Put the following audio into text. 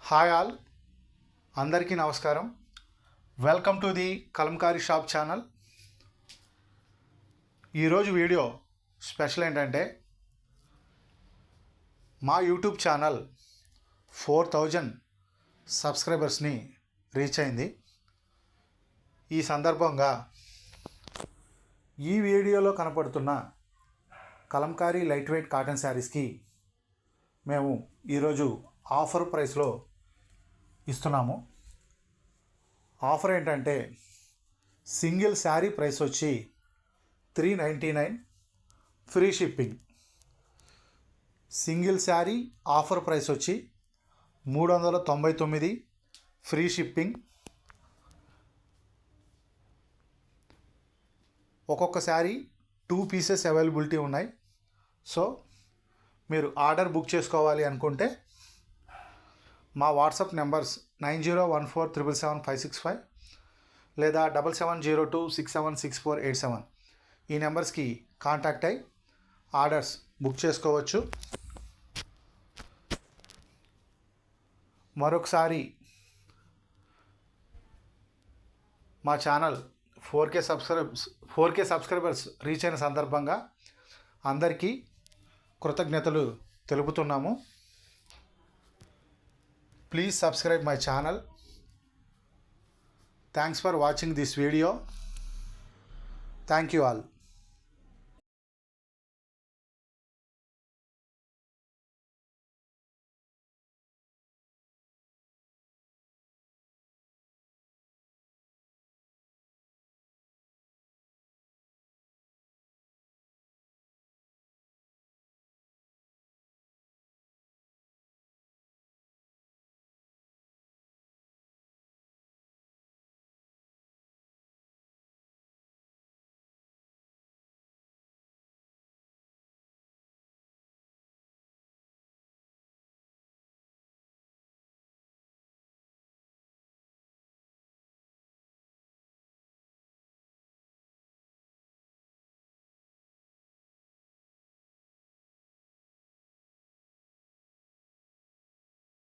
Hi all, అందరికీ నమస్కారం. Welcome to the Kalamkari shop channel. ఈరోజు వీడియో స్పెషల్ ఏంటంటే మా యూట్యూబ్ ఛానల్ 4000 సబ్స్క్రైబర్స్ని రీచ్ అయింది. ఈ సందర్భంగా ఈ వీడియోలో కనపడుతున్న కలంకారీ లైట్ వెయిట్ కాటన్ శారీస్కి మేము ఈరోజు ఆఫర్ ప్రైస్లో ఇస్తున్నాము. ఆఫర్ ఏంటంటే సింగిల్ శారీ ప్రైస్ వచ్చి 399 free shipping. Single sari offer price వచ్చి 399 ఫ్రీ షిప్పింగ్. ఒక్కొక్క శారీ 2 పీసెస్ అవైలబిలిటీ ఉన్నాయి. సో మీరు ఆర్డర్ బుక్ చేసుకోవాలి అనుకుంటే మా వాట్సాప్ నెంబర్స్ 9014777565 లేదా 7702676487 ఈ నెంబర్స్కి కాంటాక్ట్ అయ్యి ఆర్డర్స్ బుక్ చేసుకోవచ్చు. మరొకసారి మా ఛానల్ 4K సబ్స్క్రైబర్స్ రీచ్ అయిన సందర్భంగా అందరికీ కృతజ్ఞతలు తెలుపుతున్నాము. Please subscribe my channel. Thanks for watching this video. Thank you all.